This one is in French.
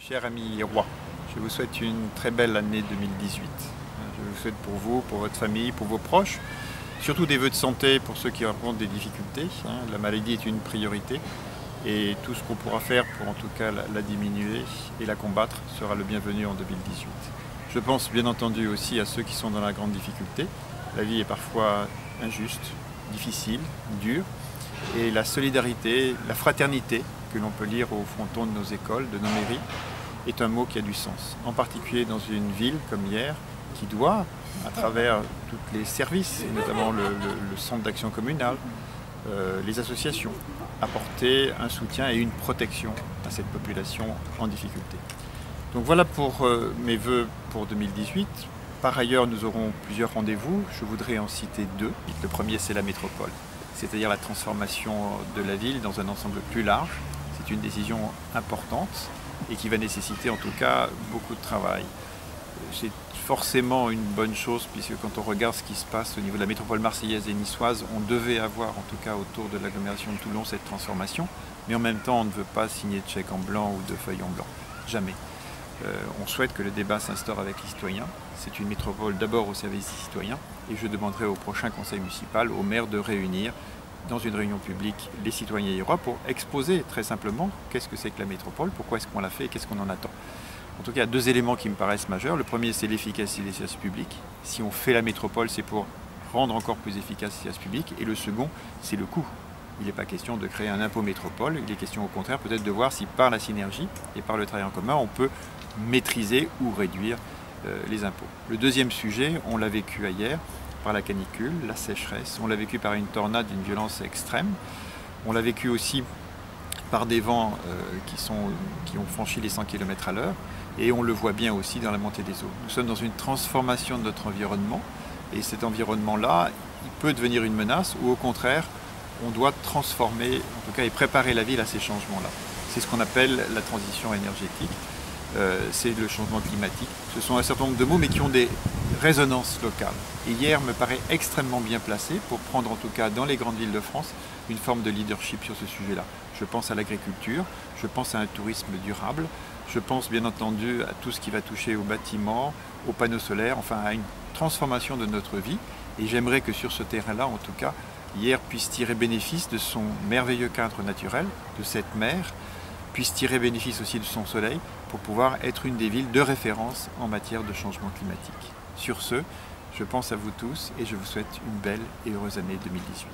Cher ami roi, je vous souhaite une très belle année 2018. Je vous souhaite pour vous, pour votre famille, pour vos proches, surtout des vœux de santé pour ceux qui rencontrent des difficultés. La maladie est une priorité et tout ce qu'on pourra faire pour en tout cas la diminuer et la combattre sera le bienvenu en 2018. Je pense bien entendu aussi à ceux qui sont dans la grande difficulté. La vie est parfois injuste, difficile, dure, et la solidarité, la fraternité que l'on peut lire au fronton de nos écoles, de nos mairies, est un mot qui a du sens, en particulier dans une ville comme Hyères, qui doit, à travers tous les services, et notamment le centre d'action communale, les associations, apporter un soutien et une protection à cette population en difficulté. Donc voilà pour mes vœux pour 2018. Par ailleurs, nous aurons plusieurs rendez-vous. Je voudrais en citer deux. Le premier, c'est la métropole, c'est-à-dire la transformation de la ville dans un ensemble plus large. C'est une décision importante et qui va nécessiter en tout cas beaucoup de travail. C'est forcément une bonne chose puisque quand on regarde ce qui se passe au niveau de la métropole marseillaise et niçoise, on devait avoir en tout cas autour de l'agglomération de Toulon cette transformation, mais en même temps on ne veut pas signer de chèque en blanc ou de feuille en blanc, jamais. On souhaite que le débat s'instaure avec les citoyens. C'est une métropole d'abord au service des citoyens et je demanderai au prochain conseil municipal, au maire de réunir dans une réunion publique les citoyens hyérois pour exposer très simplement qu'est-ce que c'est que la métropole, pourquoi est-ce qu'on l'a fait et qu'est-ce qu'on en attend. En tout cas, il y a deux éléments qui me paraissent majeurs. Le premier, c'est l'efficacité des services publics. Si on fait la métropole, c'est pour rendre encore plus efficace les services publics. Et le second, c'est le coût. Il n'est pas question de créer un impôt métropole, il est question au contraire peut-être de voir si par la synergie et par le travail en commun, on peut maîtriser ou réduire les impôts. Le deuxième sujet, on l'a vécu hier, par la canicule, la sécheresse, on l'a vécu par une tornade d'une violence extrême, on l'a vécu aussi par des vents qui ont franchi les 100 km/h et on le voit bien aussi dans la montée des eaux. Nous sommes dans une transformation de notre environnement et cet environnement-là, il peut devenir une menace ou au contraire, on doit transformer, en tout cas, et préparer la ville à ces changements-là. C'est ce qu'on appelle la transition énergétique, c'est le changement climatique. Ce sont un certain nombre de mots, mais qui ont des résonances locales. Et Hyères me paraît extrêmement bien placé pour prendre, en tout cas, dans les grandes villes de France, une forme de leadership sur ce sujet-là. Je pense à l'agriculture, je pense à un tourisme durable, je pense bien entendu à tout ce qui va toucher aux bâtiments, aux panneaux solaires, enfin à une transformation de notre vie. Et j'aimerais que sur ce terrain-là, en tout cas, Hyères puisse tirer bénéfice de son merveilleux cadre naturel, de cette mer, puisse tirer bénéfice aussi de son soleil pour pouvoir être une des villes de référence en matière de changement climatique. Sur ce, je pense à vous tous et je vous souhaite une belle et heureuse année 2018.